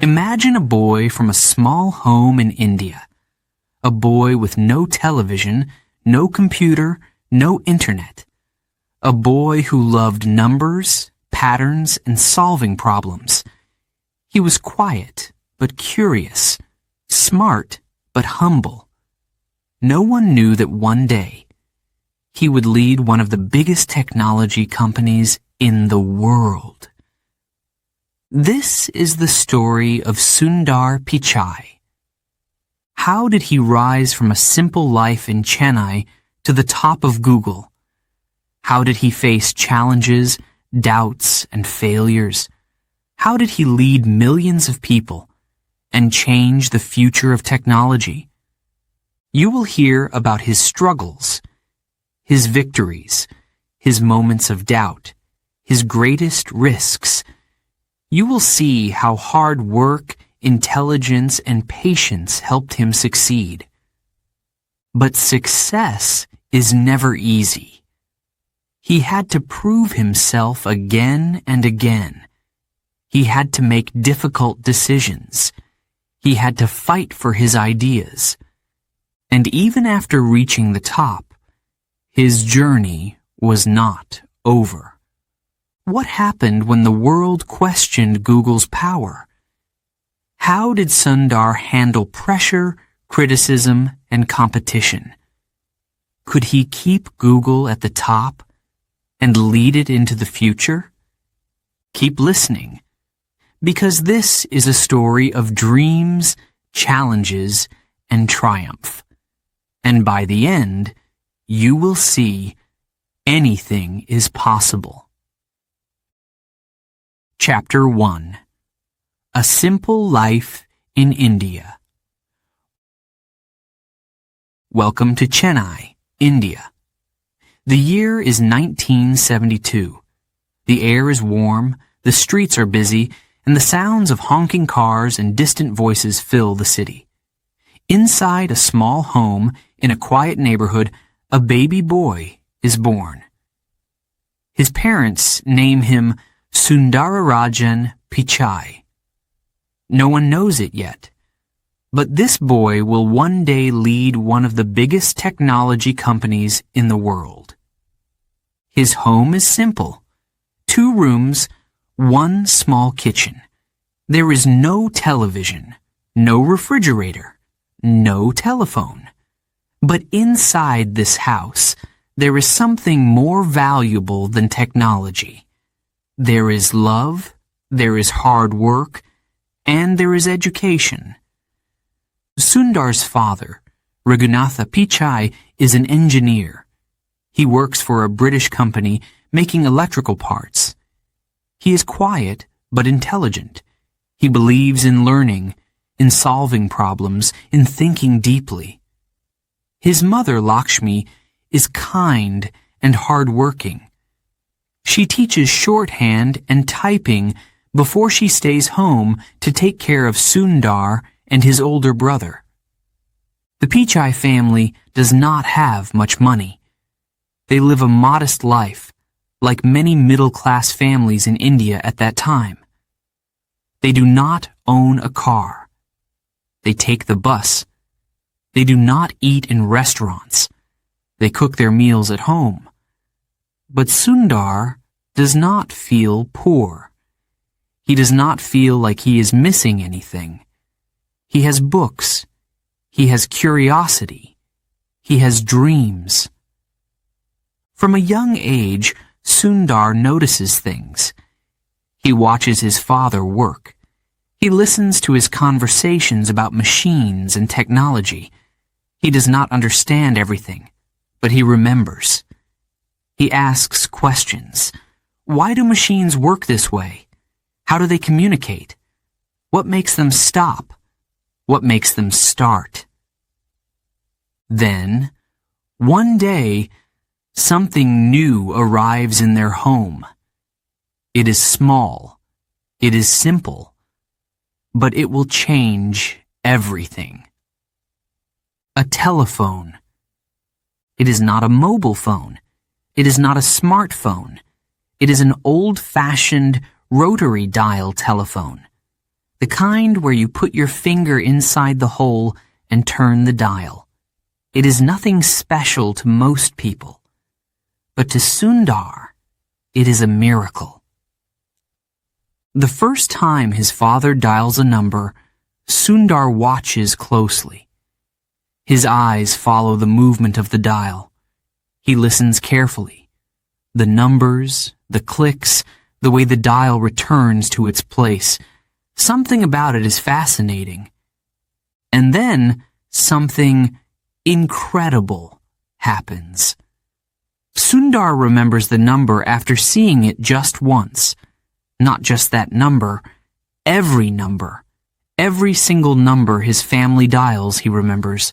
Imagine a boy from a small home in India. A boy with no television, no computer, no internet. A boy who loved numbers, patterns, and solving problems. He was quiet, but curious, smart, but humble. No one knew that one day he would lead one of the biggest technology companies in the world. This is the story of Sundar Pichai. How did he rise from a simple life in Chennai to the top of Google? How did he face challenges, doubts, and failures? How did he lead millions of people and change the future of technology? You will hear about his struggles, his victories, his moments of doubt, his greatest risks. You will see how hard work, intelligence, and patience helped him succeed. But success is never easy. He had to prove himself again and again. He had to make difficult decisions. He had to fight for his ideas. And even after reaching the top, his journey was not over. What happened when the world questioned Google's power? How did Sundar handle pressure, criticism, and competition? Could he keep Google at the top and lead it into the future? Keep listening, because this is a story of dreams, challenges, and triumph. And by the end, you will see anything is possible. Chapter 1. A Simple Life in India. Welcome to Chennai, India. The year is 1972. The air is warm, the streets are busy, and the sounds of honking cars and distant voices fill the city. Inside a small home in a quiet neighborhood, a baby boy is born. His parents name him Sundar Pichai. No one knows it yet, but this boy will one day lead one of the biggest technology companies in the world. His home is simple. 2 rooms, 1 small kitchen. There is no television, no refrigerator, no telephone. But inside this house, there is something more valuable than technology. There is love, there is hard work, and there is education. Sundar's father, Raghunatha Pichai, is an engineer. He works for a British company making electrical parts. He is quiet but intelligent. He believes in learning, in solving problems, in thinking deeply. His mother, Lakshmi, is kind and hard-working. She teaches shorthand and typing before she stays home to take care of Sundar and his older brother. The Pichai family does not have much money. They live a modest life, like many middle-class families in India at that time. They do not own a car. They take the bus. They do not eat in restaurants. They cook their meals at home. But Sundar does not feel poor. He does not feel like he is missing anything. He has books. He has curiosity. He has dreams. From a young age, Sundar notices things. He watches his father work. He listens to his conversations about machines and technology. He does not understand everything, but he remembers. He asks questions. Why do machines work this way? How do they communicate? What makes them stop? What makes them start? Then, one day, something new arrives in their home. It is small. It is simple. But it will change everything. A telephone. It is not a mobile phone. It is not a smartphone. It is an old-fashioned rotary dial telephone. the kind where you put your finger inside the hole and turn the dial. It is nothing special to most people, but to Sundar, it is a miracle. The first time his father dials a number, Sundar watches closely. His eyes follow the movement of the dial. He listens carefully. The numbers, the clicks, the way the dial returns to its place. Something about it is fascinating. And then something incredible happens. Sundar remembers the number after seeing it just once. Not just that number, every number. Every single number his family dials, he remembers.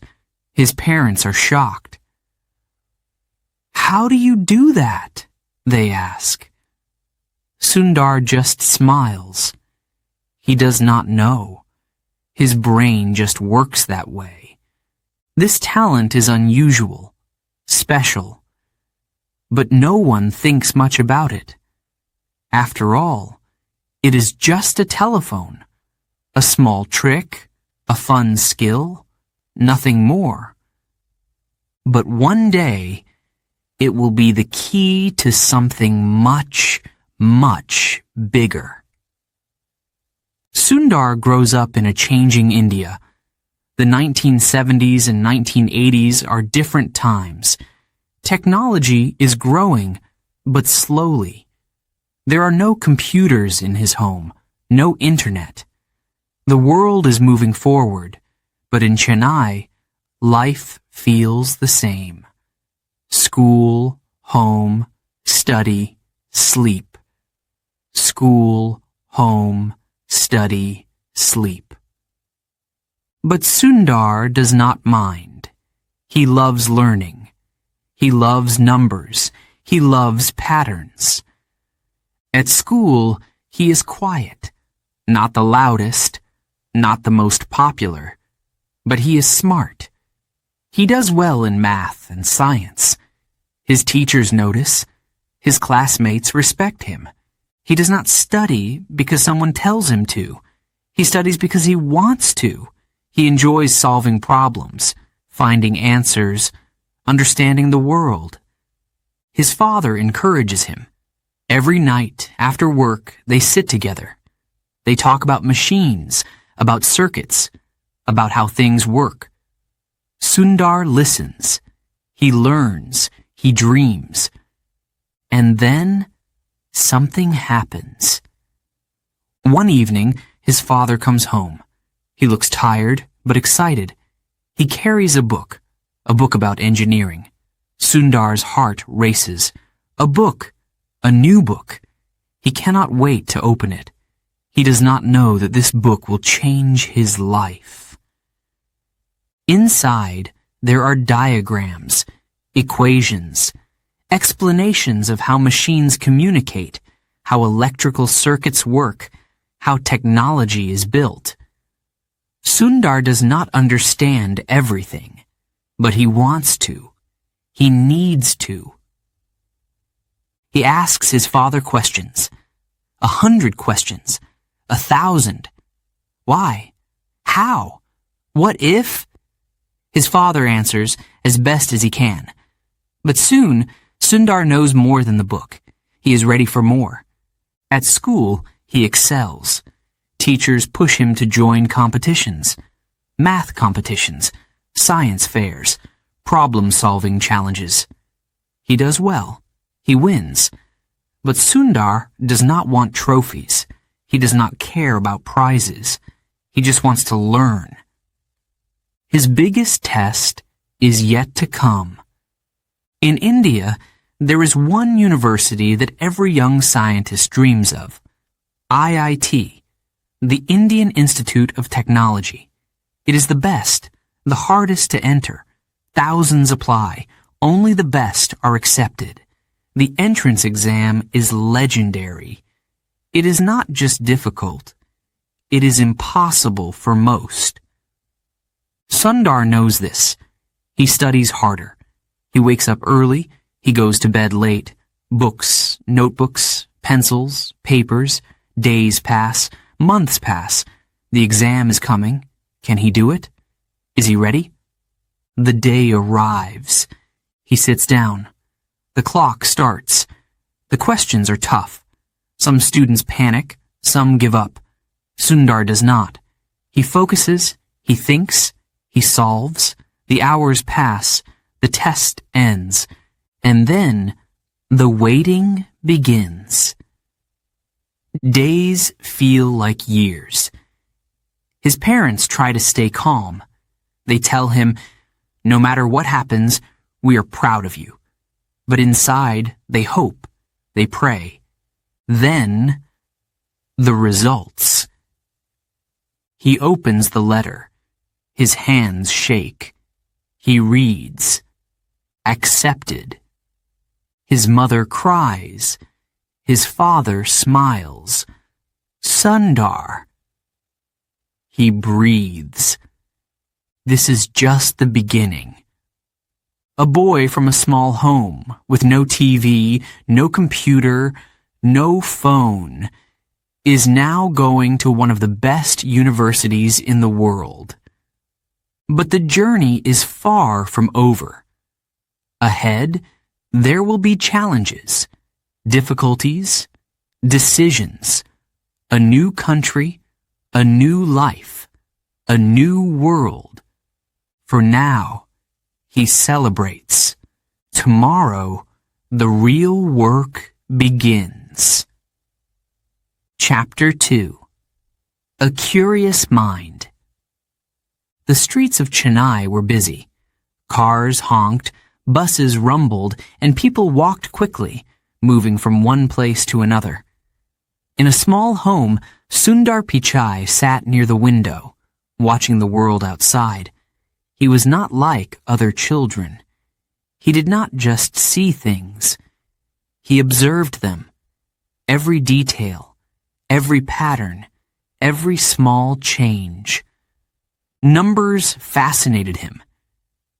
His parents are shocked. "How do you do that?" they ask. Sundar just smiles. He does not know. His brain just works that way. This talent is unusual, special, but no one thinks much about it. After all, it is just a telephone, a small trick, a fun skill, nothing more. But one day, it will be the key to something much, much bigger. Sundar grows up in a changing India. The 1970s and 1980s are different times. Technology is growing, but slowly. There are no computers in his home, no internet. The world is moving forward, but in Chennai, life feels the same. School, home, study, sleep. School, home, study, sleep. But Sundar does not mind. He loves learning. He loves numbers. He loves patterns. At school, he is quiet, not the loudest, not the most popular, but he is smart. He does well in math and science. His teachers notice. His classmates respect him. He does not study because someone tells him to. He studies because he wants to. He enjoys solving problems, finding answers, understanding the world. His father encourages him. Every night, after work, they sit together. They talk about machines, about circuits, about how things work. Sundar listens. He learns. He dreams. And then, something happens. One evening, his father comes home. He looks tired, but excited. He carries a book about engineering. Sundar's heart races. A book. A new book. He cannot wait to open it. He does not know that this book will change his life. Inside, there are diagrams, equations, explanations of how machines communicate, how electrical circuits work, how technology is built. Sundar does not understand everything, but he wants to. He needs to. He asks his father questions. 100 questions. 1,000. Why? How? What if? His father answers as best as he can. But soon, Sundar knows more than the book. He is ready for more. At school, he excels. Teachers push him to join competitions. Math competitions, science fairs, problem-solving challenges. He does well. He wins. But Sundar does not want trophies. He does not care about prizes. He just wants to learn. His biggest test is yet to come. In India, there is one university that every young scientist dreams of. IIT, the Indian Institute of Technology. It is the best, the hardest to enter. Thousands apply. Only the best are accepted. The entrance exam is legendary. It is not just difficult. It is impossible for most. Sundar knows this. He studies harder. He wakes up early. He goes to bed late. Books, notebooks, pencils, papers. Days pass. Months pass. The exam is coming. Can he do it? Is he ready? The day arrives. He sits down. The clock starts. The questions are tough. Some students panic. Some give up. Sundar does not. He focuses. He thinks. He solves. The hours pass. The test ends. And then the waiting begins. Days feel like years. His parents try to stay calm. They tell him, "No matter what happens, we are proud of you." But inside, they hope. They pray. Then, the results. He opens the letter. His hands shake. He reads. Accepted. His mother cries. His father smiles. Sundar. He breathes. This is just the beginning. A boy from a small home, with no TV, no computer, no phone, is now going to one of the best universities in the world. But the journey is far from over. Ahead, there will be challenges, difficulties, decisions, a new country, a new life, a new world. For now, he celebrates. Tomorrow, the real work begins. Chapter 2. A Curious Mind. The streets of Chennai were busy. Cars honked, buses rumbled, and people walked quickly, moving from one place to another. In a small home, Sundar Pichai sat near the window, watching the world outside. He was not like other children. He did not just see things. He observed them. Every detail, every pattern, every small change. Numbers fascinated him.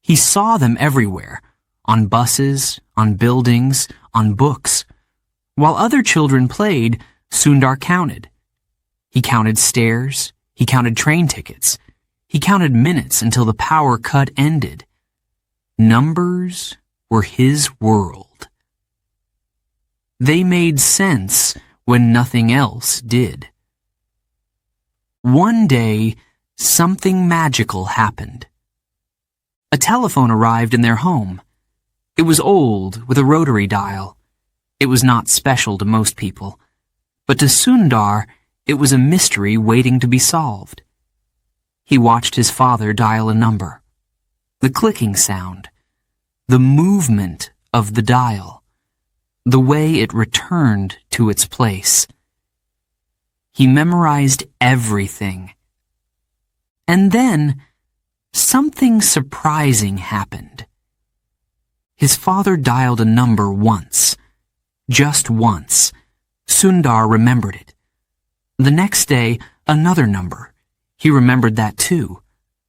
He saw them everywhere, on buses, on buildings, on books. While other children played, Sundar counted. He counted stairs. He counted train tickets. He counted minutes until the power cut ended. Numbers were his world. They made sense when nothing else did. One day, something magical happened. A telephone arrived in their home. It was old, with a rotary dial. It was not special to most people. But to Sundar, it was a mystery waiting to be solved. He watched his father dial a number. The clicking sound. The movement of the dial. The way it returned to its place. He memorized everything. And then, something surprising happened. His father dialed a number once. Just once. Sundar remembered it. The next day, another number. He remembered that too.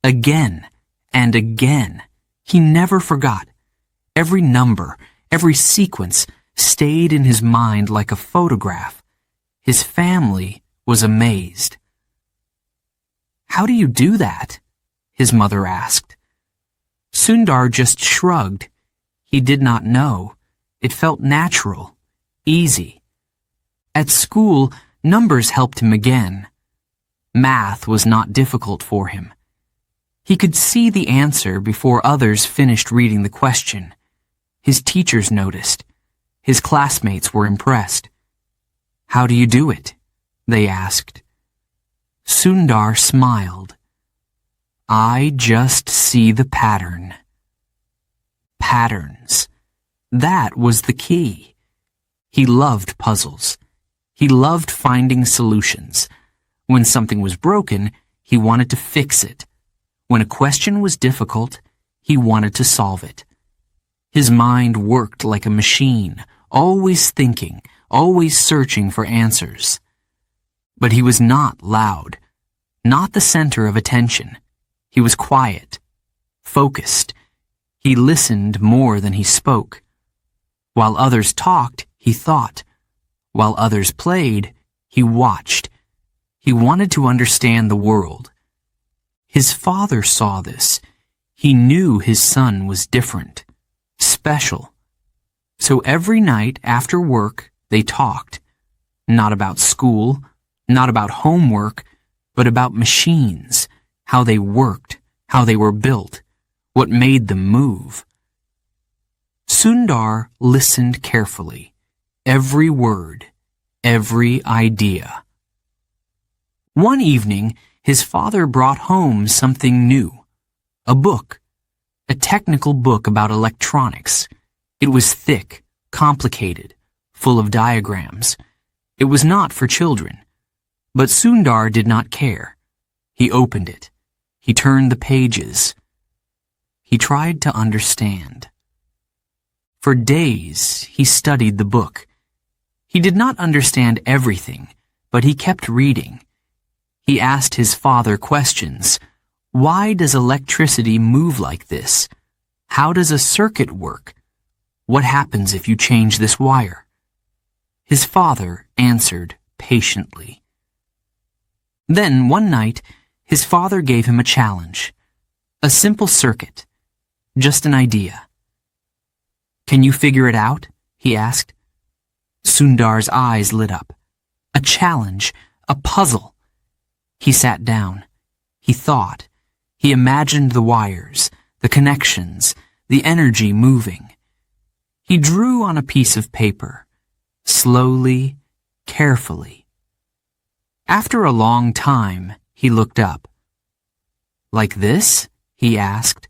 Again and again. He never forgot. Every number, every sequence stayed in his mind like a photograph. His family was amazed. "How do you do that?" his mother asked. Sundar just shrugged. He did not know. It felt natural, easy. At school, numbers helped him again. Math was not difficult for him. He could see the answer before others finished reading the question. His teachers noticed. His classmates were impressed. "How do you do it?" they asked. Sundar smiled. "I just see the pattern." Patterns. That was the key. He loved puzzles. He loved finding solutions. When something was broken, he wanted to fix it. When a question was difficult, he wanted to solve it. His mind worked like a machine, always thinking, always searching for answers. But he was not loud, not the center of attention. He was quiet, focused. He listened more than he spoke. While others talked, he thought. While others played, he watched. He wanted to understand the world. His father saw this. He knew his son was different, special. So every night after work, they talked. Not about school, not about homework, but about machines, how they worked, how they were built, what made them move. Sundar listened carefully, every word, every idea. One evening, his father brought home something new, a book, a technical book about electronics. It was thick, complicated, full of diagrams. It was not for children. But Sundar did not care. He opened it. He turned the pages. He tried to understand. For days, he studied the book. He did not understand everything, but he kept reading. He asked his father questions. Why does electricity move like this? How does a circuit work? What happens if you change this wire? His father answered patiently. Then, one night, his father gave him a challenge. A simple circuit. Just an idea. Can you figure it out? He asked. Sundar's eyes lit up. A challenge, a puzzle. He sat down. He thought. He imagined the wires, the connections, the energy moving. He drew on a piece of paper, slowly, carefully. After a long time, he looked up. Like this? He asked.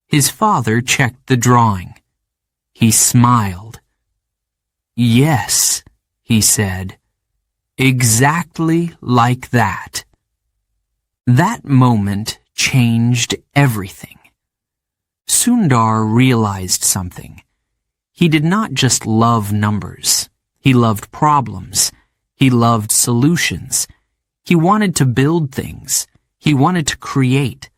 His father checked the drawing. He smiled. Yes, he said. Exactly like that. That moment changed everything. Sundar realized something. He did not just love numbers. He loved problems. He loved solutions. He wanted to build things. He wanted to create.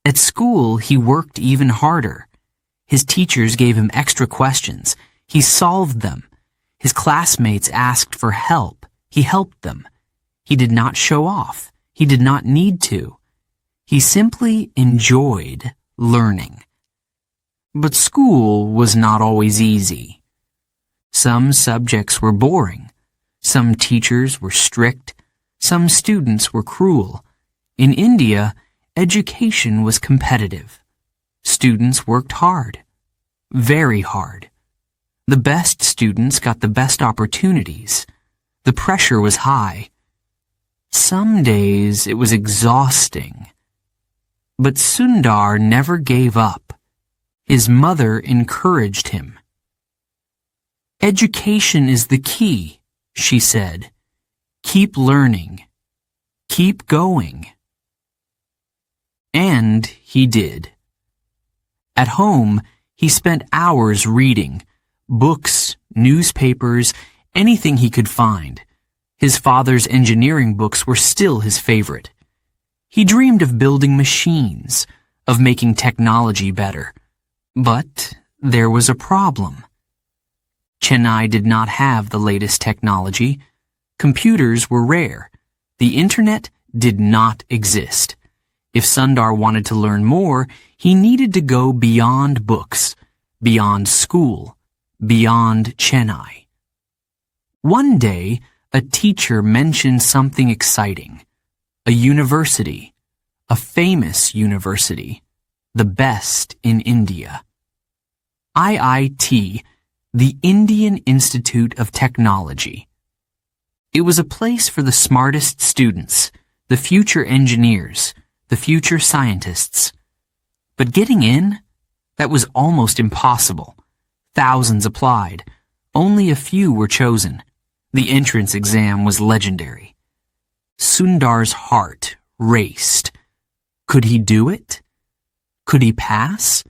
At school, he worked even harder. His teachers gave him extra questions. He solved them. His classmates asked for help. He helped them. He did not show off. He did not need to. He simply enjoyed learning. But school was not always easy. Some subjects were boring. Some teachers were strict. Some students were cruel. In India, education was competitive. Students worked hard. Very hard. The best students got the best opportunities. The pressure was high. Some days it was exhausting. But Sundar never gave up. His mother encouraged him. Education is the key, she said. Keep learning. Keep going. And he did. At home, he spent hours reading, books, newspapers, anything he could find. His father's engineering books were still his favorite. He dreamed of building machines, of making technology better. But there was a problem. Chennai did not have the latest technology. Computers were rare. The internet did not exist. If Sundar wanted to learn more, he needed to go beyond books, beyond school, beyond Chennai. One day, a teacher mentioned something exciting. A university, a famous university, the best in India. IIT, the Indian Institute of Technology. It was a place for the smartest students, the future engineers, the future scientists. But getting in? That was almost impossible. Thousands applied. Only a few were chosen. The entrance exam was legendary. Sundar's heart raced. Could he do it? Could he pass?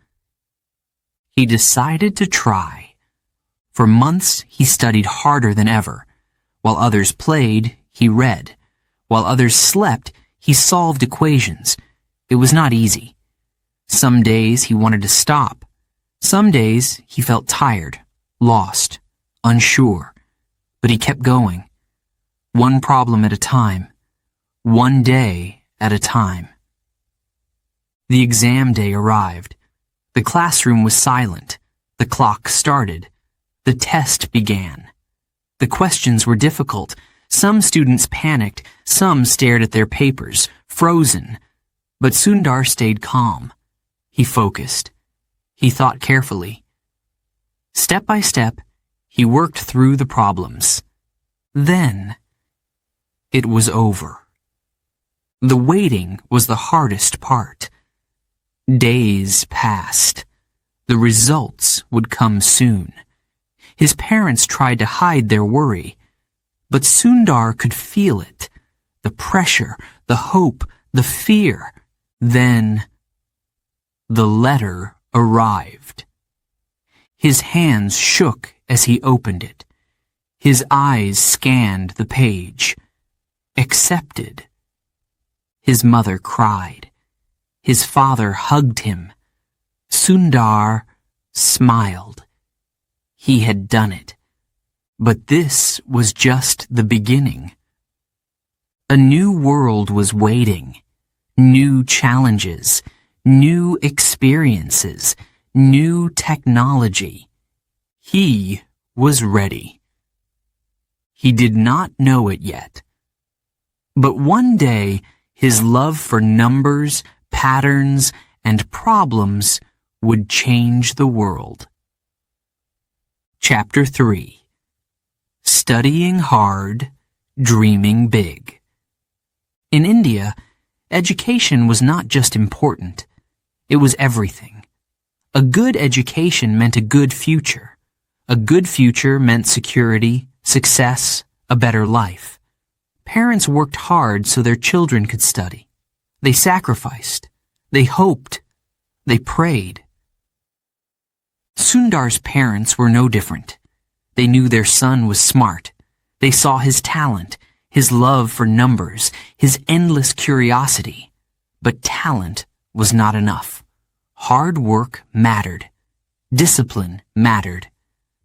He decided to try. For months, he studied harder than ever. While others played, he read. While others slept, he solved equations. It was not easy. Some days he wanted to stop. Some days he felt tired, lost, unsure. But he kept going. One problem at a time, one day at a time. The exam day arrived. The classroom was silent. The clock started. The test began. The questions were difficult. Some students panicked. Some stared at their papers, frozen. But Sundar stayed calm. He focused. He thought carefully. Step by step, he worked through the problems. Then, it was over. The waiting was the hardest part. Days passed. The results would come soon. His parents tried to hide their worry, but Sundar could feel it. The pressure, the hope, the fear. Then, the letter arrived. His hands shook as he opened it. His eyes scanned the page. Accepted. His mother cried. His father hugged him. Sundar smiled. He had done it. But this was just the beginning. A new world was waiting. New challenges, new experiences, new technology. He was ready. He did not know it yet. But one day, his love for numbers, patterns, and problems would change the world. Chapter 3. Studying Hard, Dreaming Big. In India, education was not just important. It was everything. A good education meant a good future. A good future meant security, success, a better life. Parents worked hard so their children could study. They sacrificed. They hoped. They prayed. Sundar's parents were no different. They knew their son was smart. They saw his talent, his love for numbers, his endless curiosity. But talent was not enough. Hard work mattered. Discipline mattered.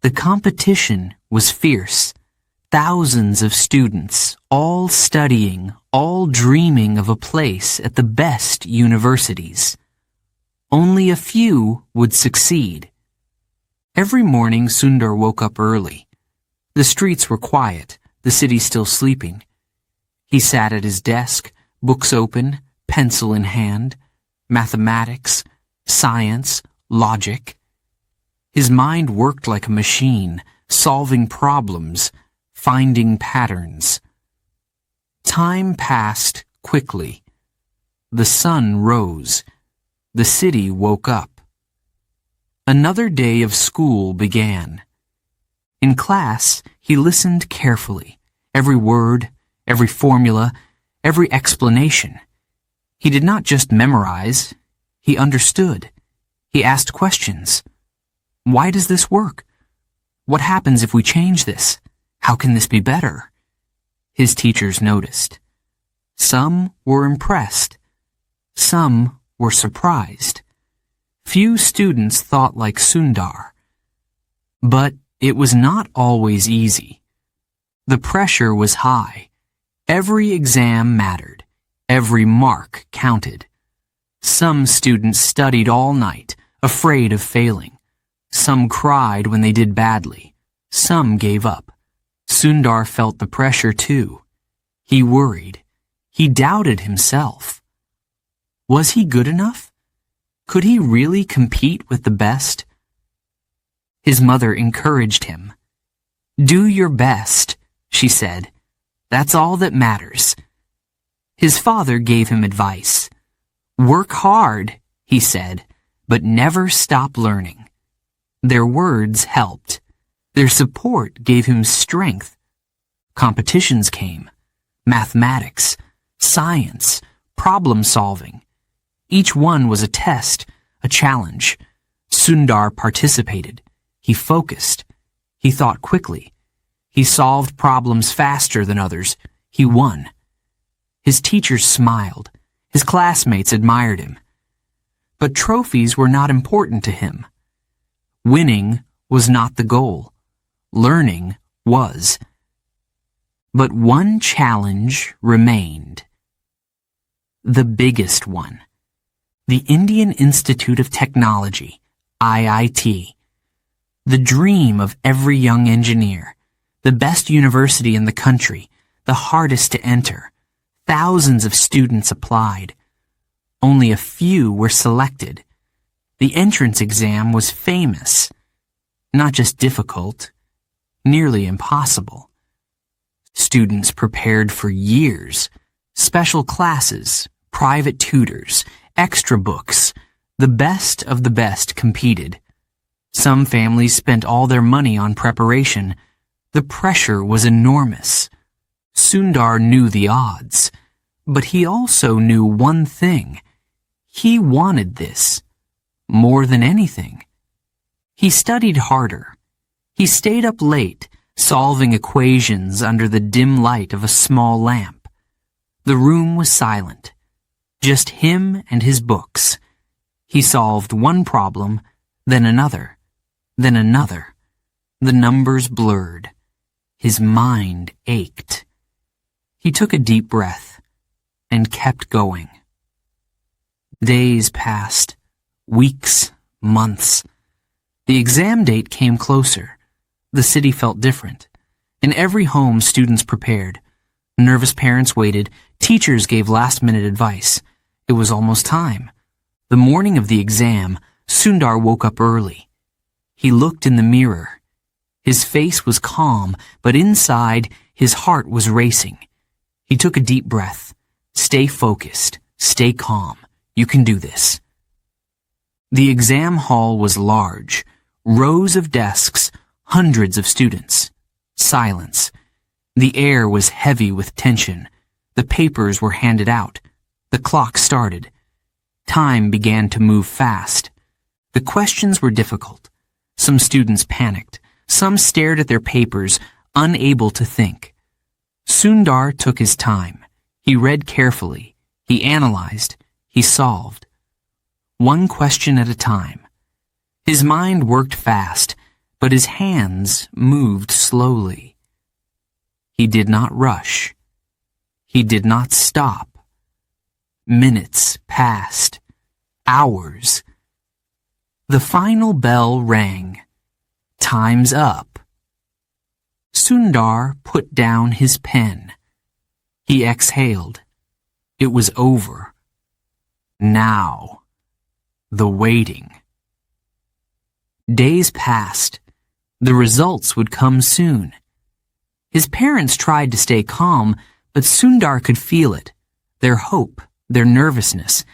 The competition was fierce. Thousands of students, all studying, all dreaming of a place at the best universities. Only a few would succeed. Every morning Sundar woke up early. The streets were quiet, the city still sleeping. He sat at his desk, books open, pencil in hand, mathematics, science, logic. His mind worked like a machine, solving problems, finding patterns. Time passed quickly. The sun rose. The city woke up. Another day of school began. In class, he listened carefully. Every word, every formula, every explanation. He did not just memorize. He understood. He asked questions. Why does this work? What happens if we change this? How can this be better? His teachers noticed. Some were impressed. Some were surprised. Few students thought like Sundar. But it was not always easy. The pressure was high. Every exam mattered. Every mark counted. Some students studied all night, afraid of failing. Some cried when they did badly. Some gave up. Sundar felt the pressure too. He worried. He doubted himself. Was he good enough? Could he really compete with the best? His mother encouraged him. "Do your best," she said. "That's all that matters." His father gave him advice. "Work hard," he said, "but never stop learning." Their words helped. Their support gave him strength. Competitions came. Mathematics, science, problem solving. Each one was a test, a challenge. Sundar participated. He focused. He thought quickly. He solved problems faster than others. He won. His teachers smiled. His classmates admired him. But trophies were not important to him. Winning was not the goal. Learning was. But one challenge remained. the biggest one. The Indian Institute of Technology, IIT. The dream of every young engineer. The best university in the country. The hardest to enter. Thousands of students applied. Only a few were selected. The entrance exam was famous. Not just difficult, nearly impossible. Students prepared for years. Special classes, private tutors, extra books. The best of the best competed. Some families spent all their money on preparation. The pressure was enormous. Sundar knew the odds, but he also knew one thing. He wanted this, more than anything. He studied harder. He stayed up late, solving equations under the dim light of a small lamp. The room was silent, just him and his books. He solved one problem, then another, then another. The numbers blurred. His mind ached. He took a deep breath and kept going. Days passed, weeks, months. The exam date came closer. The city felt different. In every home, students prepared. Nervous parents waited. Teachers gave last-minute advice. It was almost time. The morning of the exam, Sundar woke up early. He looked in the mirror. His face was calm, but inside, his heart was racing. He took a deep breath. Stay focused. Stay calm. You can do this. The exam hall was large. Rows of desks, hundreds of students. Silence. The air was heavy with tension. The papers were handed out. The clock started. Time began to move fast. The questions were difficult. Some students panicked. Some stared at their papers, unable to think. Sundar took his time. He read carefully. He analyzed. He solved. One question at a time. His mind worked fast, but his hands moved slowly. He did not rush. He did not stop. Minutes passed. Hours. The final bell rang. Time's up. Sundar put down his pen. He exhaled. It was over. Now, the waiting. Days passed. The results would come soon. His parents tried to stay calm, but Sundar could feel it. Their hope, their nervousness.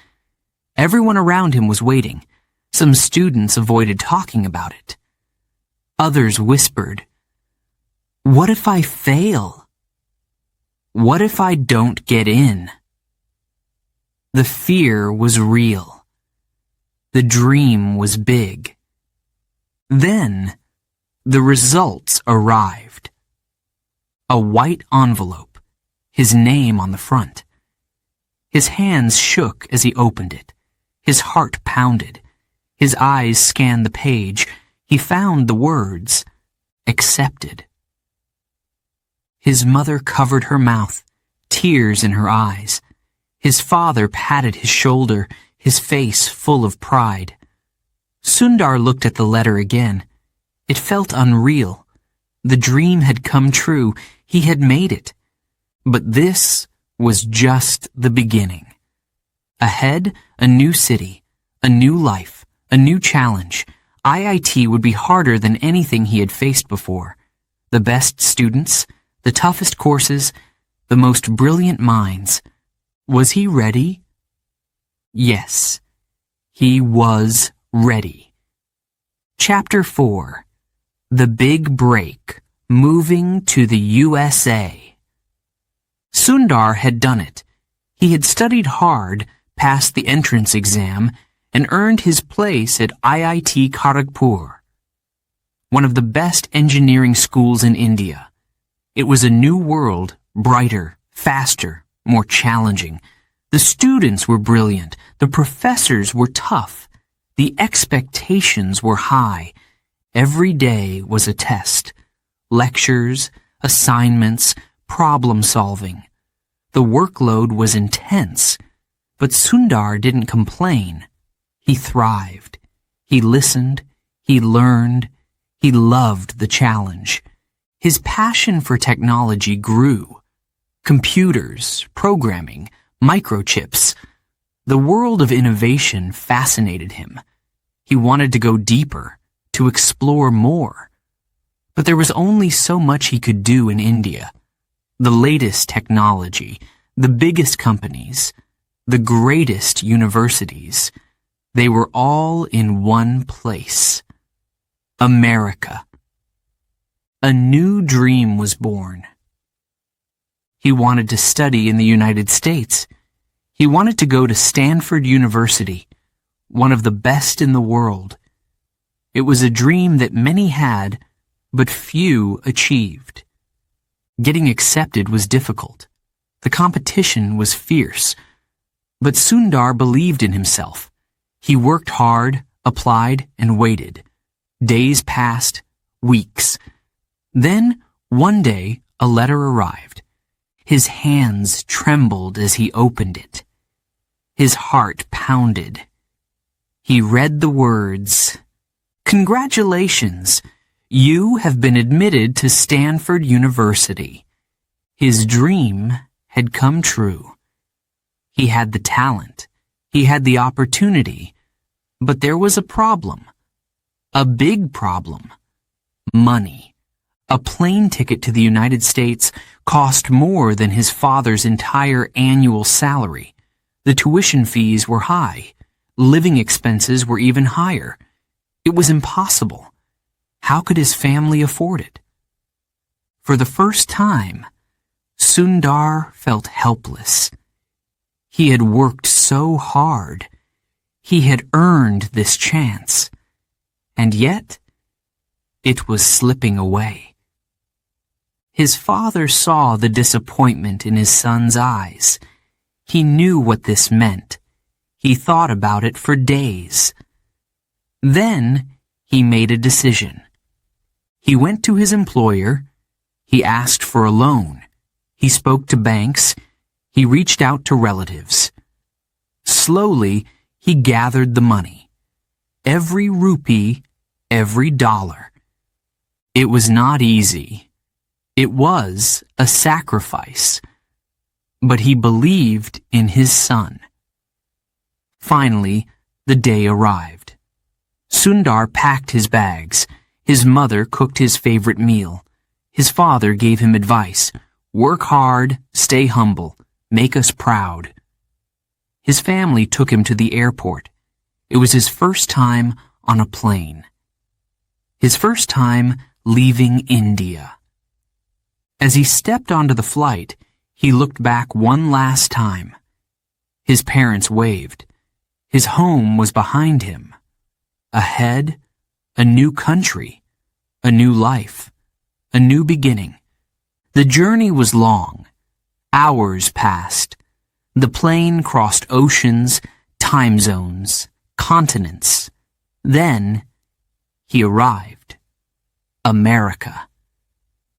Everyone around him was waiting. Some students avoided talking about it. Others whispered, "What if I fail? What if I don't get in?" The fear was real. The dream was big. Then, the results arrived. A white envelope, his name on the front. His hands shook as he opened it. His heart pounded. His eyes scanned the page. He found the words, "Accepted." His mother covered her mouth, tears in her eyes. His father patted his shoulder, his face full of pride. Sundar looked at the letter again. It felt unreal. The dream had come true. He had made it. But this was just the beginning. Ahead, a new city, a new life, a new challenge. IIT would be harder than anything he had faced before. The best students, the toughest courses, the most brilliant minds. Was he ready? Yes, he was ready. Chapter 4. The Big Break. Moving to the USA. Sundar had done it. He had studied hard, passed the entrance exam, and earned his place at IIT Kharagpur, one of the best engineering schools in India. It was a new world, brighter, faster, more challenging. The students were brilliant. The professors were tough. The expectations were high. Every day was a test. Lectures, assignments, problem solving. The workload was intense. But Sundar didn't complain. He thrived. He listened. He learned. He loved the challenge. His passion for technology grew. Computers, programming, microchips. The world of innovation fascinated him. He wanted to go deeper, to explore more. But there was only so much he could do in India. The latest technology, the biggest companies, the greatest universities, they were all in one place. America. A new dream was born. He wanted to study in the United States. He wanted to go to Stanford University, one of the best in the world. It was a dream that many had, but few achieved. Getting accepted was difficult. The competition was fierce. But Sundar believed in himself. He worked hard, applied, and waited. Days passed, weeks. Then, one day, a letter arrived. His hands trembled as he opened it. His heart pounded. He read the words, "Congratulations! You have been admitted to Stanford University." His dream had come true. He had the talent. He had the opportunity. But there was a problem. A big problem. Money. A plane ticket to the United States cost more than his father's entire annual salary. The tuition fees were high. Living expenses were even higher. It was impossible. How could his family afford it? For the first time, Sundar felt helpless. He had worked so hard. He had earned this chance. And yet, it was slipping away. His father saw the disappointment in his son's eyes. He knew what this meant. He thought about it for days. Then, he made a decision. He went to his employer. He asked for a loan. He spoke to banks. He reached out to relatives. Slowly, he gathered the money. Every rupee, every dollar. It was not easy. It was a sacrifice. But he believed in his son. Finally, the day arrived. Sundar packed his bags. His mother cooked his favorite meal. His father gave him advice. Work hard, stay humble, make us proud. His family took him to the airport. It was his first time on a plane. His first time leaving India. As he stepped onto the flight, he looked back one last time. His parents waved. His home was behind him. Ahead, a new country, a new life, a new beginning. The journey was long. Hours passed. The plane crossed oceans, time zones, continents. Then, he arrived. America.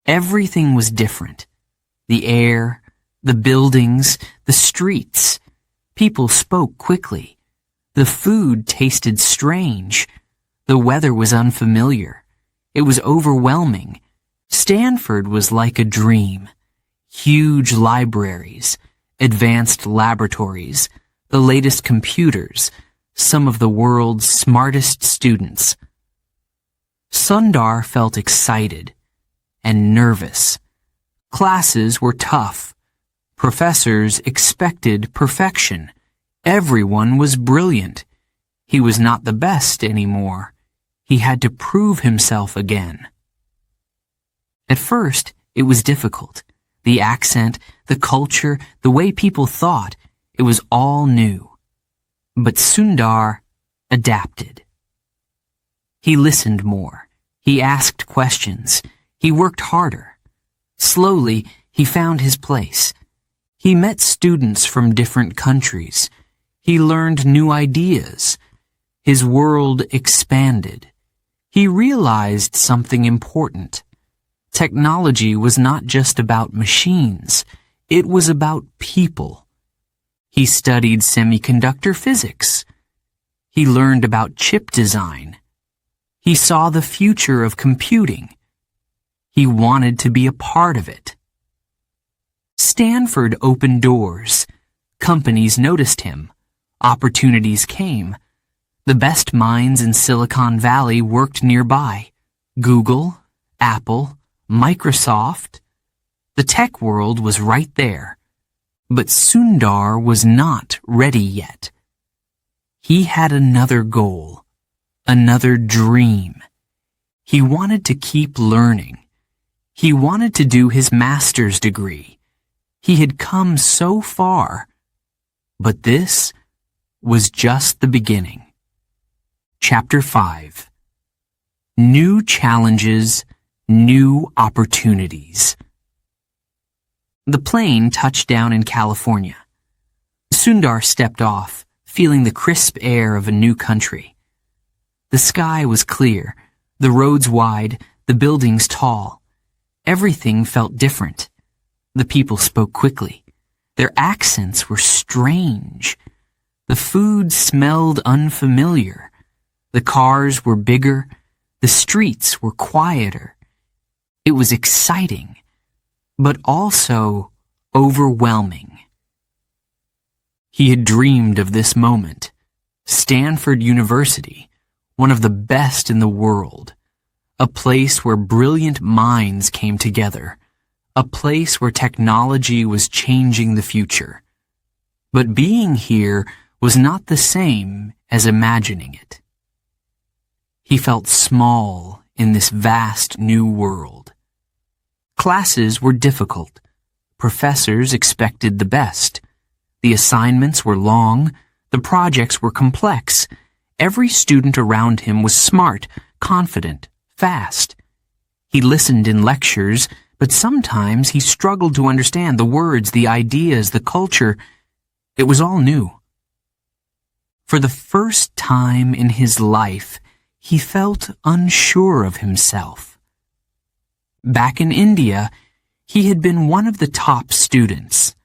Everything was different. The air, the buildings, the streets. People spoke quickly. The food tasted strange. The weather was unfamiliar. It was overwhelming. Stanford was like a dream. Huge libraries, advanced laboratories, the latest computers, some of the world's smartest students. Sundar felt excited and nervous. Classes were tough. Professors expected perfection. Everyone was brilliant. He was not the best anymore. He had to prove himself again. At first, it was difficult. The accent, the culture, the way people thought, it was all new. But Sundar adapted. He listened more. He asked questions. He worked harder. Slowly, he found his place. He met students from different countries. He learned new ideas. His world expanded. He realized something important. Technology was not just about machines. It was about people. He studied semiconductor physics. He learned about chip design. He saw the future of computing. He wanted to be a part of it. Stanford opened doors. Companies noticed him. Opportunities came. The best minds in Silicon Valley worked nearby. Google, Apple, Microsoft. The tech world was right there. But Sundar was not ready yet. He had another goal, another dream. He wanted to keep learning. He wanted to do his master's degree. He had come so far. But this was just the beginning. Chapter 5. New challenges, new opportunities. The plane touched down in California. Sundar stepped off, feeling the crisp air of a new country. The sky was clear, the roads wide, the buildings tall. Everything felt different. The people spoke quickly. Their accents were strange. The food smelled unfamiliar. The cars were bigger. The streets were quieter. It was exciting, but also overwhelming. He had dreamed of this moment. Stanford University, one of the best in the world. A place where brilliant minds came together. A place where technology was changing the future. But being here was not the same as imagining it. He felt small in this vast new world. Classes were difficult. Professors expected the best. The assignments were long. The projects were complex. Every student around him was smart, confident, fast. He listened in lectures, but sometimes he struggled to understand the words, the ideas, the culture. It was all new. For the first time in his life, he felt unsure of himself. Back in India, he had been one of the top students.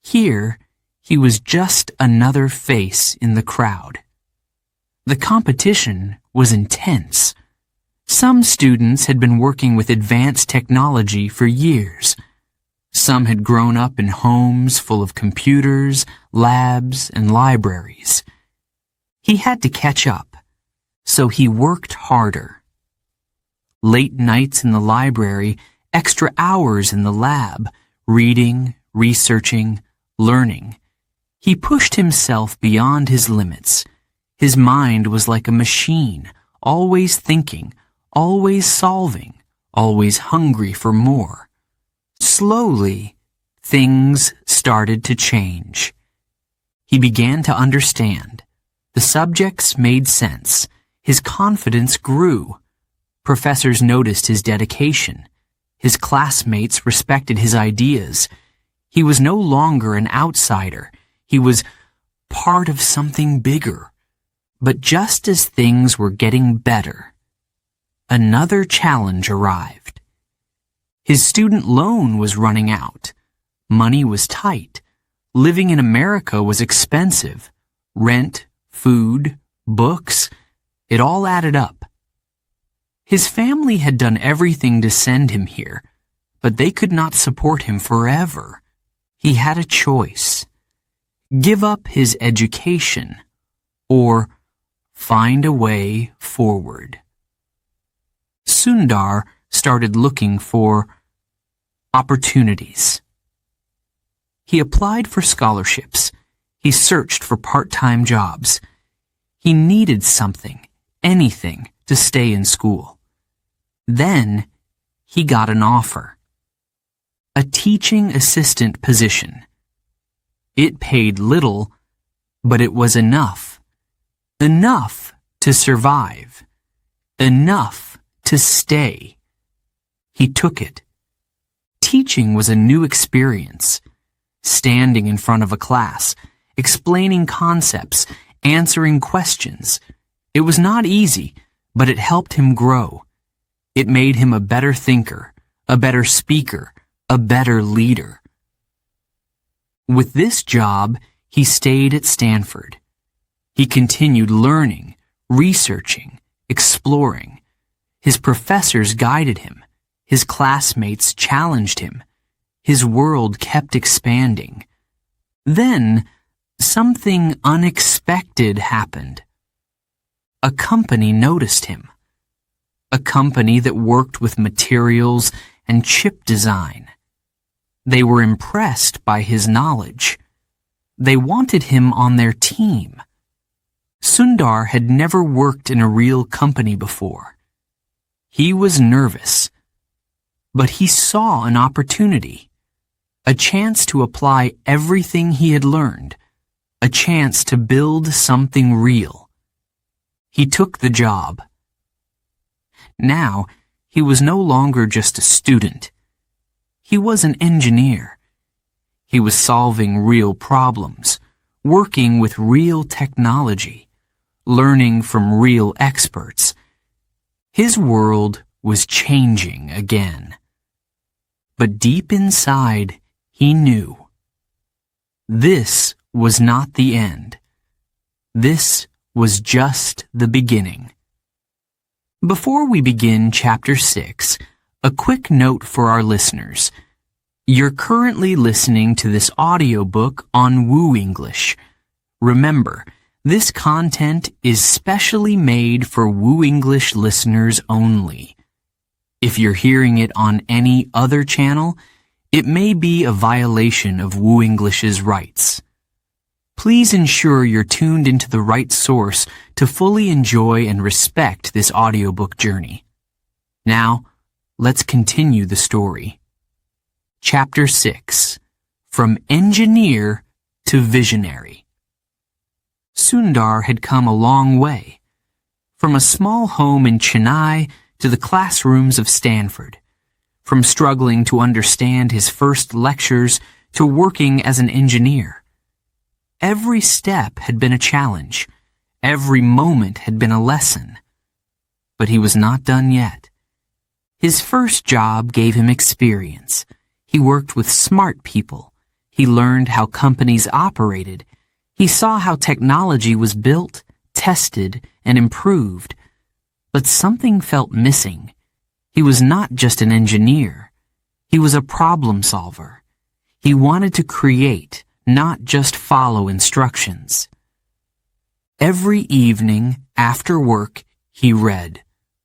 Here, he was just another face in the crowd. The competition was intense. Some students had been working with advanced technology for years. Some had grown up in homes full of computers, labs, and libraries. He had to catch up, so he worked harder. Late nights in the library, extra hours in the lab, reading, researching, learning. He pushed himself beyond his limits. His mind was like a machine, always thinking, always solving, always hungry for more. Slowly, things started to change. He began to understand. The subjects made sense. His confidence grew. Professors noticed his dedication. His classmates respected his ideas. He was no longer an outsider. He was part of something bigger. But just as things were getting better, another challenge arrived. His student loan was running out. Money was tight. Living in America was expensive. Rent, food, books, it all added up. His family had done everything to send him here, but they could not support him forever. He had a choice. Give up his education or find a way forward. Sundar started looking for opportunities. He applied for scholarships. He searched for part-time jobs. He needed something, anything, to stay in school. Then he got an offer. A teaching assistant position. It paid little, but it was enough. Enough to survive. Enough to stay. He took it. Teaching was a new experience. Standing in front of a class, explaining concepts, answering questions. It was not easy, but it helped him grow. It made him a better thinker, a better speaker, a better leader. With this job, he stayed at Stanford. He continued learning, researching, exploring. His professors guided him. His classmates challenged him. His world kept expanding. Then, something unexpected happened. A company noticed him. A company that worked with materials and chip design. They were impressed by his knowledge. They wanted him on their team. Sundar had never worked in a real company before. He was nervous, but he saw an opportunity, a chance to apply everything he had learned, a chance to build something real. He took the job. Now, he was no longer just a student. He was an engineer. He was solving real problems, working with real technology, learning from real experts. His world was changing again. But deep inside, he knew. This was not the end. This was just the beginning. Before we begin Chapter 6, a quick note for our listeners. You're currently listening to this audiobook on Woo English. Remember, this content is specially made for Woo English listeners only. If you're hearing it on any other channel, it may be a violation of Woo English's rights. Please ensure you're tuned into the right source to fully enjoy and respect this audiobook journey. Now, let's continue the story. Chapter 6. From Engineer to Visionary. Sundar had come a long way. From a small home in Chennai to the classrooms of Stanford. From struggling to understand his first lectures to working as an engineer. Every step had been a challenge. Every moment had been a lesson. But he was not done yet. His first job gave him experience. He worked with smart people. He learned how companies operated. He saw how technology was built, tested, and improved. But something felt missing. He was not just an engineer. He was a problem solver. He wanted to create, not just follow instructions. Every evening, after work, he read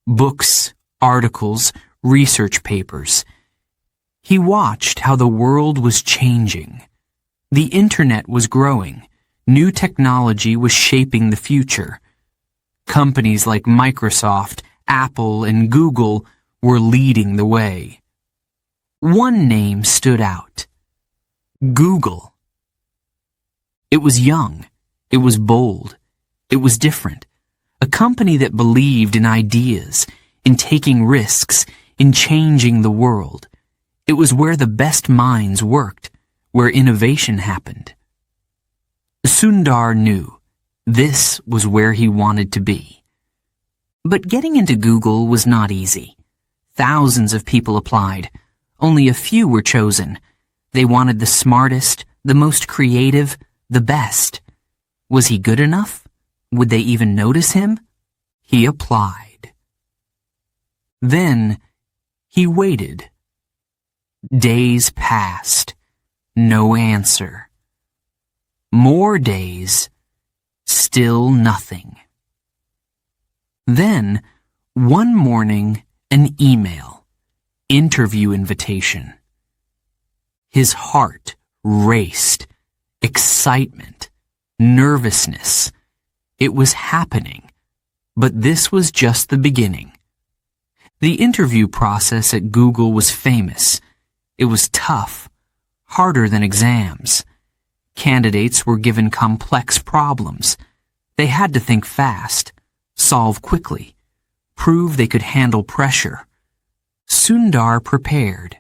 books, articles, research papers. He watched how the world was changing. The internet was growing. New technology was shaping the future. Companies like Microsoft, Apple, and Google were leading the way. One name stood out. Google. It was young. It was bold. It was different. A company that believed in ideas, in taking risks, in changing the world. It was where the best minds worked, where innovation happened. Sundar knew this was where he wanted to be. But getting into Google was not easy. Thousands of people applied. Only a few were chosen. They wanted the smartest, the most creative, the best. Was he good enough? Would they even notice him? He applied. Then he waited. Days passed. No answer. More days. Still nothing. Then, one morning, an email. Interview invitation. His heart raced. Excitement. Nervousness. It was happening. But this was just the beginning. The interview process at Google was famous. It was tough. Harder than exams. Candidates were given complex problems. They had to think fast, solve quickly, prove they could handle pressure. Sundar prepared.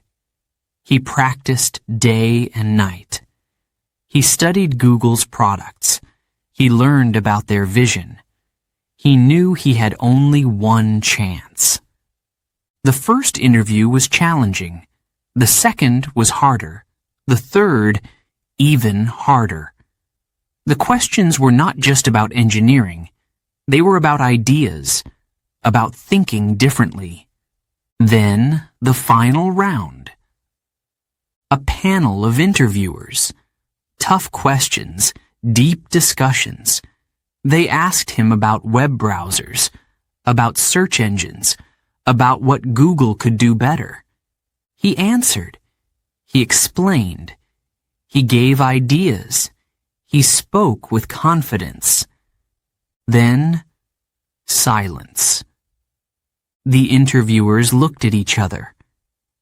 He practiced day and night. He studied Google's products. He learned about their vision. He knew he had only one chance. The first interview was challenging. The second was harder. The third, even harder. The questions were not just about engineering. They were about ideas, about thinking differently. Then, the final round. A panel of interviewers. Tough questions, deep discussions. They asked him about web browsers, about search engines, about what Google could do better. He answered. He explained. He gave ideas. He spoke with confidence. Then, silence. The interviewers looked at each other.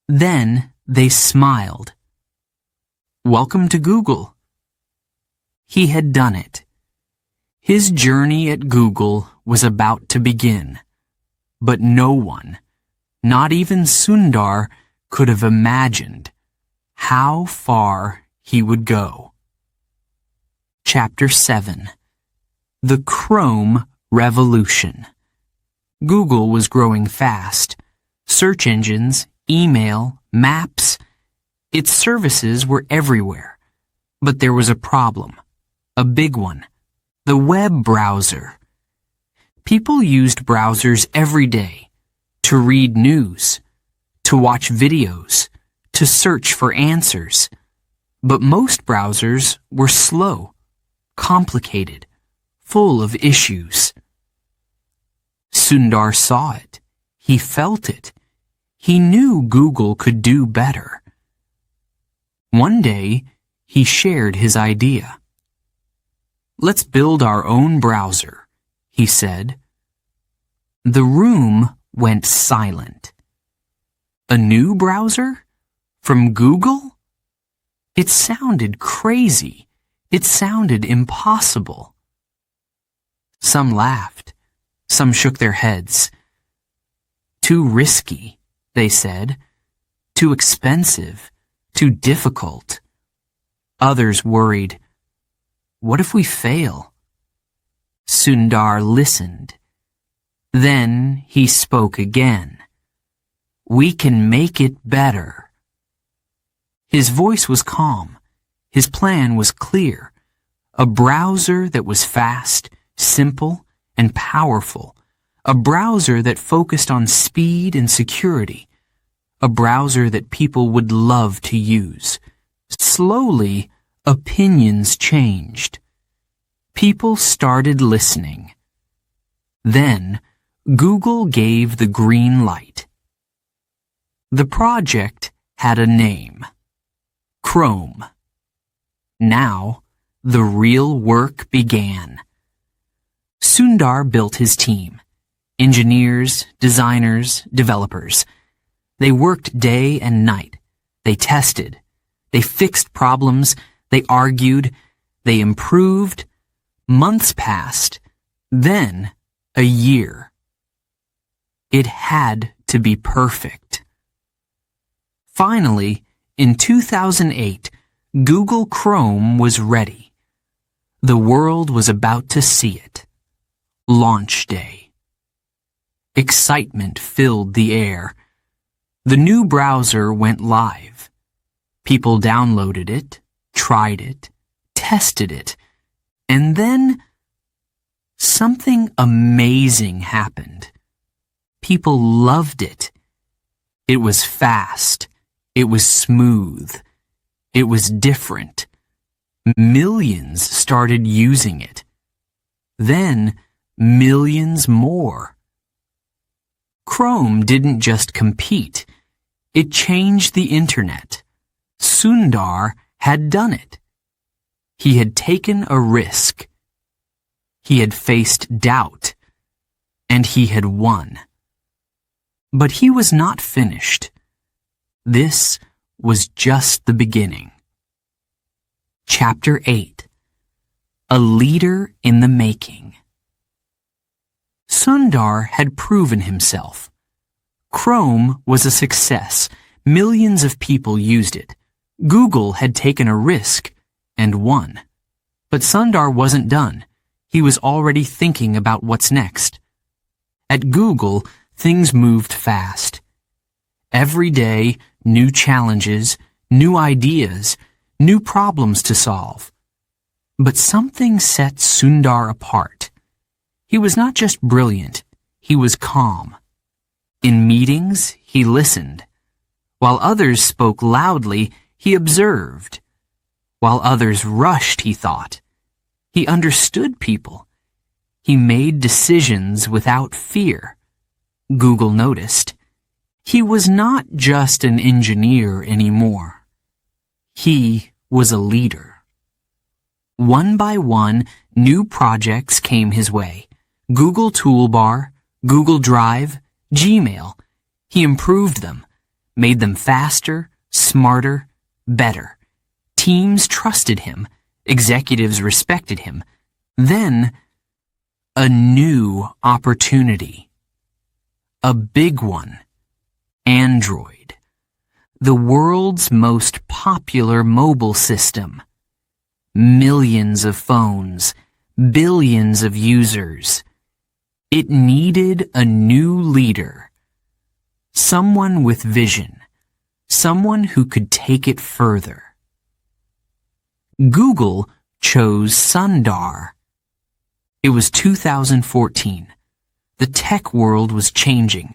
Then they smiled. Welcome to Google. He had done it. His journey at Google was about to begin. But no one, not even Sundar, could have imagined how far he would go. Chapter 7. The Chrome Revolution. Google was growing fast. Search engines, email, maps. Its services were everywhere. But there was a problem. A big one. The web browser. People used browsers every day. To read news. To watch videos. To search for answers. But most browsers were slow, complicated, full of issues. Sundar saw it. He felt it. He knew Google could do better. One day, he shared his idea. Let's build our own browser, he said. The room went silent. A new browser? From Google? It sounded crazy. It sounded impossible. Some laughed. Some shook their heads. Too risky, they said. Too expensive. Too difficult. Others worried. What if we fail? Sundar listened. Then he spoke again. We can make it better. His voice was calm. His plan was clear. A browser that was fast, simple, and powerful. A browser that focused on speed and security. A browser that people would love to use. Slowly, opinions changed. People started listening. Then, Google gave the green light. The project had a name. Chrome. Now, the real work began. Sundar built his team. Engineers, designers, developers. They worked day and night. They tested. They fixed problems. They argued. They improved. Months passed. Then, a year. It had to be perfect. Finally, in 2008, Google Chrome was ready. The world was about to see it. Launch day. Excitement filled the air. The new browser went live. People downloaded it, tried it, tested it, and then something amazing happened. People loved it. It was fast. It was smooth. It was different. Millions started using it. Then, millions more. Chrome didn't just compete. It changed the internet. Sundar had done it. He had taken a risk. He had faced doubt. And he had won. But he was not finished. This was just the beginning. Chapter 8. A Leader in the Making. Sundar had proven himself. Chrome was a success. Millions of people used it. Google had taken a risk and won. But Sundar wasn't done. He was already thinking about what's next. At Google, things moved fast. Every day, new challenges, new ideas, new problems to solve. But something set Sundar apart. He was not just brilliant, he was calm. In meetings, he listened. While others spoke loudly, he observed. While others rushed, he thought. He understood people. He made decisions without fear. Google noticed. He was not just an engineer anymore. He was a leader. One by one, new projects came his way. Google Toolbar, Google Drive, Gmail. He improved them, made them faster, smarter, better. Teams trusted him. Executives respected him. Then, a new opportunity. A big one. Android. The world's most popular mobile system. Millions of phones. Billions of users. It needed a new leader. Someone with vision. Someone who could take it further. Google chose Sundar. It was 2014. The tech world was changing.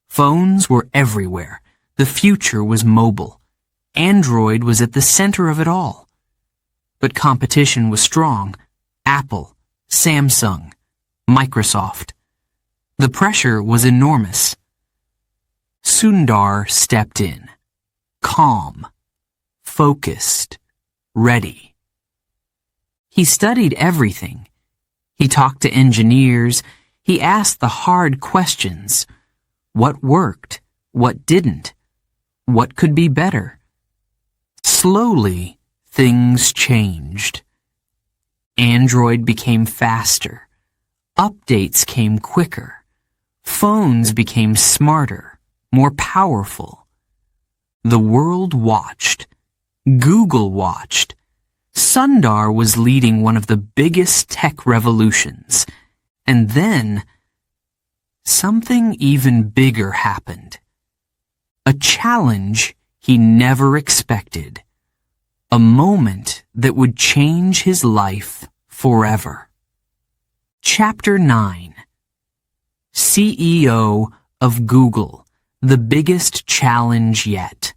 Phones were everywhere. The future was mobile. Android was at the center of it all. But competition was strong. Apple, Samsung, Microsoft. The pressure was enormous. Sundar stepped in. Calm, focused, ready. He studied everything. He talked to engineers. He asked the hard questions. What worked? What didn't? What could be better? Slowly, things changed. Android became faster. Updates came quicker. Phones became smarter, more powerful. The world watched. Google watched. Sundar was leading one of the biggest tech revolutions. And then, something even bigger happened. A challenge he never expected. A moment that would change his life forever. Chapter 9. CEO of Google, the biggest challenge yet.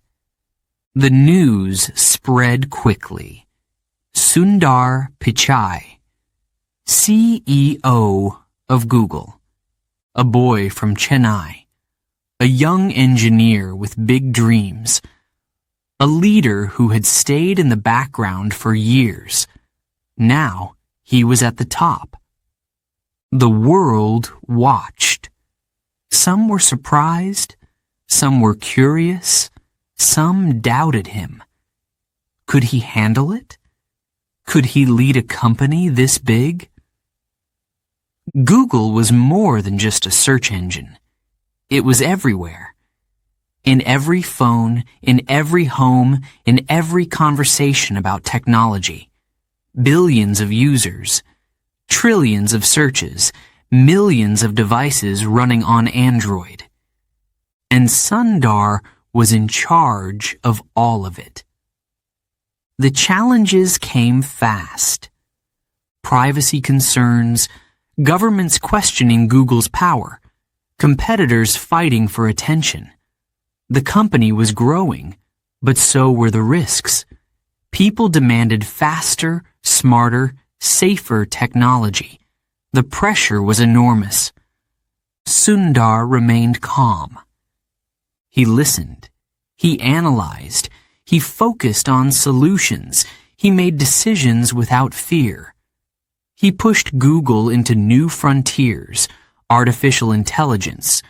The news spread quickly. Sundar Pichai, CEO of Google, a boy from Chennai, a young engineer with big dreams, a leader who had stayed in the background for years. Now he was at the top. The world watched. Some were surprised, some were curious, some doubted him. Could he handle it? Could he lead a company this big? Google was more than just a search engine. It was everywhere. In every phone, in every home, in every conversation about technology. Billions of users, trillions of searches, millions of devices running on Android. And Sundar was in charge of all of it. The challenges came fast. Privacy concerns, governments questioning Google's power, competitors fighting for attention. The company was growing, but so were the risks. People demanded faster, smarter, safer technology. The pressure was enormous. Sundar remained calm. He listened. He analyzed. He focused on solutions. He made decisions without fear. He pushed Google into new frontiers, artificial intelligence,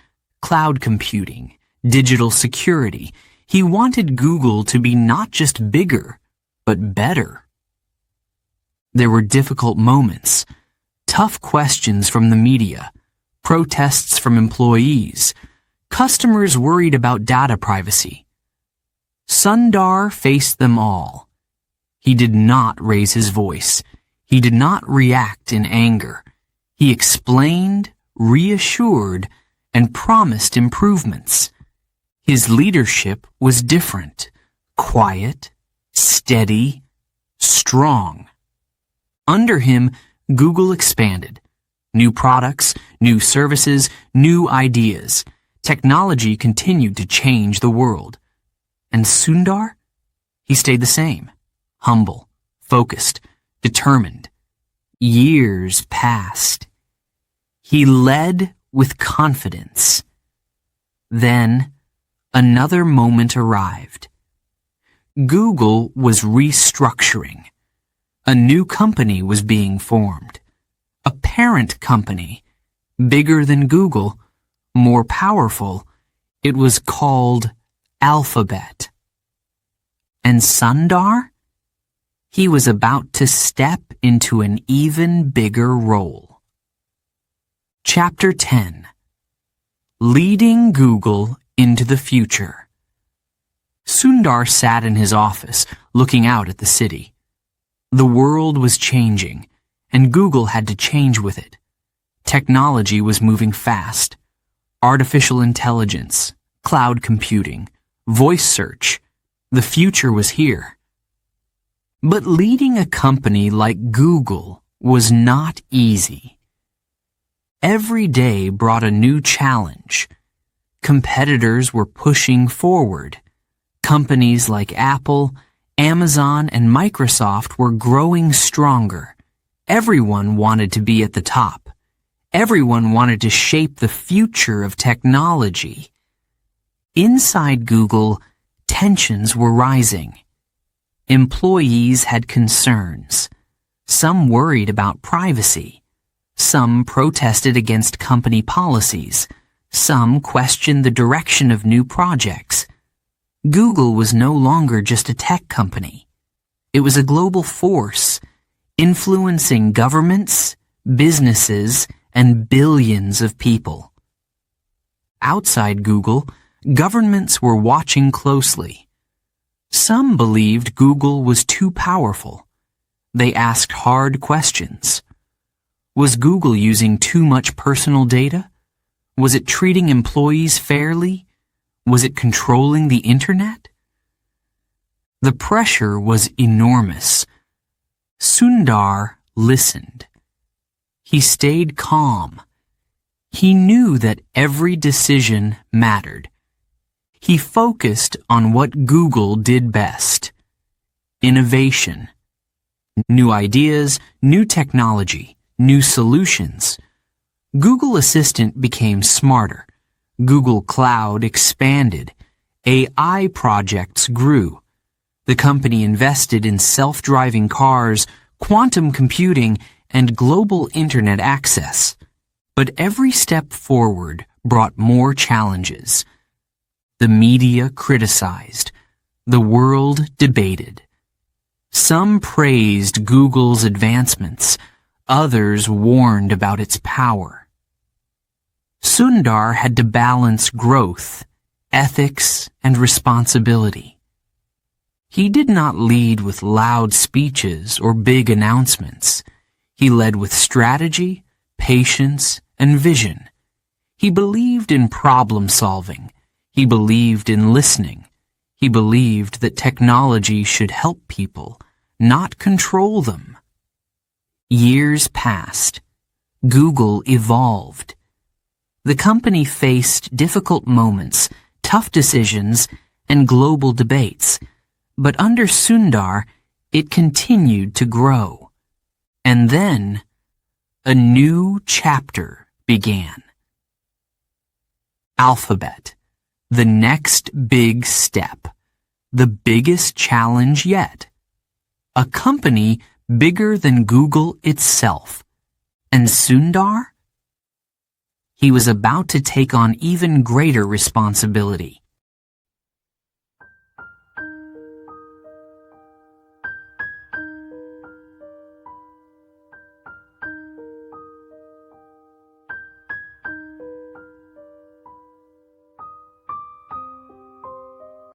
cloud computing, digital security. He wanted Google to be not just bigger, but better. There were difficult moments, tough questions from the media, protests from employees, customers worried about data privacy. Sundar faced them all. He did not raise his voice. He did not react in anger. He explained, reassured, and promised improvements. His leadership was different, quiet, steady, strong. Under him, Google expanded. New products, new services, new ideas. Technology continued to change the world. And Sundar? He stayed the same. Humble, focused, determined. Years passed. He led with confidence. Then, another moment arrived. Google was restructuring. A new company was being formed. A parent company, bigger than Google, more powerful. It was called Alphabet. And Sundar? He was about to step into an even bigger role. Chapter 10. Leading Google into the Future. Sundar sat in his office, looking out at the city. The world was changing, and Google had to change with it. Technology was moving fast. Artificial intelligence, cloud computing, voice search. The future was here. But leading a company like Google was not easy. Every day brought a new challenge. Competitors were pushing forward. Companies like Apple, Amazon, and Microsoft were growing stronger. Everyone wanted to be at the top. Everyone wanted to shape the future of technology. Inside Google, tensions were rising. Employees had concerns. Some worried about privacy. Some protested against company policies. Some questioned the direction of new projects. Google was no longer just a tech company. It was a global force, influencing governments, businesses, and billions of people. Outside Google, governments were watching closely. Some believed Google was too powerful. They asked hard questions. Was Google using too much personal data? Was it treating employees fairly? Was it controlling the internet? The pressure was enormous. Sundar listened. He stayed calm. He knew that every decision mattered. He focused on what Google did best: innovation. New ideas, new technology, new solutions. Google Assistant became smarter. Google Cloud expanded. AI projects grew. The company invested in self-driving cars, quantum computing, and global internet access. But every step forward brought more challenges. The media criticized. The world debated. Some praised Google's advancements. Others warned about its power. Sundar had to balance growth, ethics, and responsibility. He did not lead with loud speeches or big announcements. He led with strategy, patience, and vision. He believed in problem solving. He believed in listening. He believed that technology should help people, not control them. Years passed. Google evolved. The company faced difficult moments, tough decisions, and global debates. But under Sundar, it continued to grow. And then, a new chapter began. Alphabet, the next big step, the biggest challenge yet. A company bigger than Google itself. And Sundar? He was about to take on even greater responsibility.